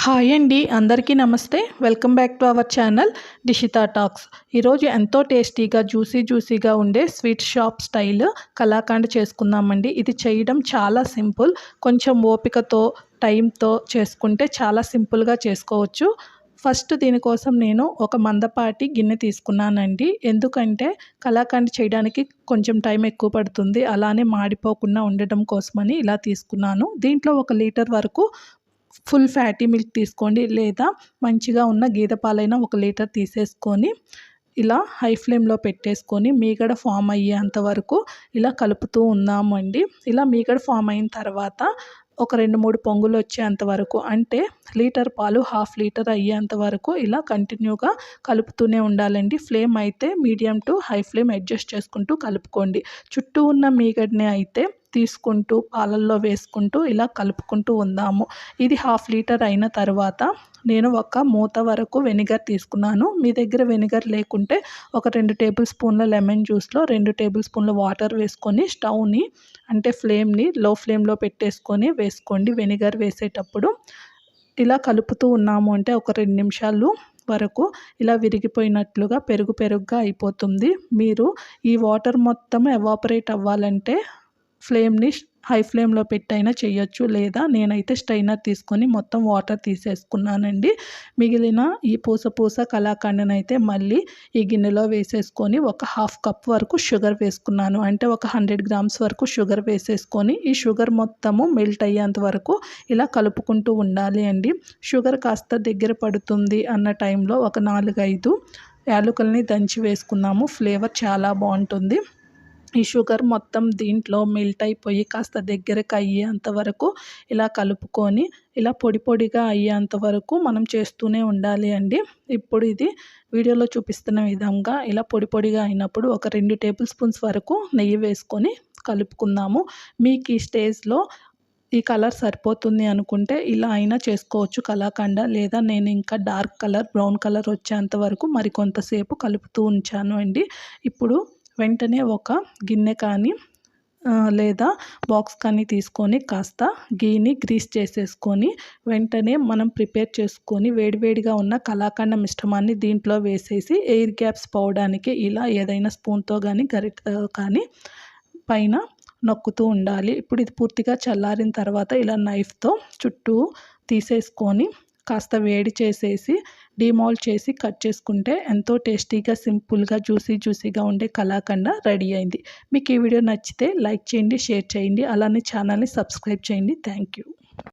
Hi అండి, అందరికీ నమస్తే. Welcome back to our channel Dishita talks. ఈరోజు ఎంతో టేస్టీగా జ్యూసీగా ఉండే స్వీట్ షాప్ స్టైల్ కలాకండ్ చేసుకుందామండి. ఇది చేయడం చాలా సింపుల్. కొంచెం ఓపికతో టైంతో చేసుకుంటే చాలా సింపుల్గా చేసుకోవచ్చు. ఫస్ట్ దీనికోసం నేను ఒక మందపాటి గిన్నె తీసుకున్నానండి. ఎందుకంటే కలాకండ్ చేయడానికి కొంచెం టైం ఎక్కువ పడుతుంది, అలానే మాడిపోకుండా ఉండటం కోసమని ఇలా తీసుకున్నాను. దీంట్లో 1 లీటర్ వరకు ఫుల్ ఫ్యాటీ మిల్క్ తీసుకోండి, లేదా మంచిగా ఉన్న గేదె పాలైనా 1 లీటర్ తీసేసుకొని ఇలా హై ఫ్లేమ్లో పెట్టేసుకొని మీగడ ఫామ్ అయ్యేంత వరకు ఇలా కలుపుతూ ఉన్నామండి. ఇలా మీగడ ఫామ్ అయిన తర్వాత ఒక 2-3 పొంగులు వచ్చేంత వరకు, అంటే లీటర్ పాలు 1/2 లీటర్ అయ్యేంత వరకు ఇలా కంటిన్యూగా కలుపుతూనే ఉండాలండి. ఫ్లేమ్ అయితే medium to high flame adjust చేసుకుంటూ కలుపుకోండి. చుట్టూ ఉన్న మీగడని అయితే తీసుకుంటూ పాలల్లో వేసుకుంటూ ఇలా కలుపుకుంటూ ఉందాము. ఇది 1/2 లీటర్ అయిన తర్వాత నేను ఒక మూత వరకు వెనిగర్ తీసుకున్నాను. మీ దగ్గర వెనిగర్ లేకుంటే ఒక 2 టేబుల్ స్పూన్ల లెమన్ జ్యూస్లో 2 టేబుల్ స్పూన్ల వాటర్ వేసుకొని స్టవ్ని అంటే ఫ్లేమ్ని లో ఫ్లేమ్లో పెట్టేసుకొని వేసుకోండి. వెనిగర్ వేసేటప్పుడు ఇలా కలుపుతూ ఉన్నాము అంటే ఒక 2 నిమిషాలు వరకు ఇలా విరిగిపోయినట్లుగా పెరుగుగా అయిపోతుంది. మీరు ఈ వాటర్ మొత్తం ఎవాపరేట్ అవ్వాలంటే ఫ్లేమ్ని హై ఫ్లేమ్లో పెట్టైనా చేయొచ్చు, లేదా నేనైతే స్ట్రైనర్ తీసుకొని మొత్తం వాటర్ తీసేసుకున్నానండి. మిగిలిన ఈ పూస కలాకండ్నైతే మళ్ళీ ఈ గిన్నెలో వేసేసుకొని ఒక 1/2 కప్ వరకు షుగర్ వేసుకున్నాను. అంటే ఒక 100 గ్రామ్స్ వరకు షుగర్ వేసేసుకొని ఈ షుగర్ మొత్తము మెల్ట్ అయ్యేంత వరకు ఇలా కలుపుకుంటూ ఉండాలి అండి. షుగర్ కాస్త దగ్గర పడుతుంది అన్న టైంలో ఒక 4-5 యాలకుల్ని దంచి వేసుకున్నాము. ఫ్లేవర్ చాలా బాగుంటుంది. ఈ షుగర్ మొత్తం దీంట్లో మెల్ట్ అయిపోయి కాస్త దగ్గరకు అయ్యేంత వరకు ఇలా కలుపుకొని ఇలా పొడిగా అయ్యేంత వరకు మనం చేస్తూనే ఉండాలి అండి. ఇప్పుడు ఇది వీడియోలో చూపిస్తున్న విధంగా ఇలా పొడిగా అయినప్పుడు ఒక 2 టేబుల్ స్పూన్స్ వరకు నెయ్యి వేసుకొని కలుపుకుందాము. మీకు ఈ స్టేజ్లో ఈ కలర్ సరిపోతుంది అనుకుంటే ఇలా అయినా చేసుకోవచ్చు కలాకండ, లేదా నేను ఇంకా డార్క్ కలర్ బ్రౌన్ కలర్ వచ్చేంత వరకు మరికొంతసేపు కలుపుతూ ఉంచాను అండి. ఇప్పుడు వెంటనే ఒక గిన్నె కానీ లేదా బాక్స్ కానీ తీసుకొని కాస్త గీని గ్రీస్ చేసేసుకొని వెంటనే మనం ప్రిపేర్ చేసుకొని వేడిగా ఉన్న కలాకండ మిశ్రమాన్ని దీంట్లో వేసేసి ఎయిర్ గ్యాప్స్ పోవడానికి ఇలా ఏదైనా స్పూన్తో కానీ గరిటెతో కానీ పైన నొక్కుతూ ఉండాలి. ఇప్పుడు ఇది పూర్తిగా చల్లారిన తర్వాత ఇలా నైఫ్తో చుట్టూ తీసేసుకొని కాస్త వేడి చేసేసి డీమోల్డ్ చేసి కట్ చేసుకుంటే ఎంతో టేస్టీగా సింపుల్గా జ్యూసీగా ఉండే కలాకండ రెడీ అయింది. మీకు ఈ వీడియో నచ్చితే లైక్ చేయండి, షేర్ చేయండి, అలానే ఛానల్ని సబ్స్క్రైబ్ చేయండి. Thank you.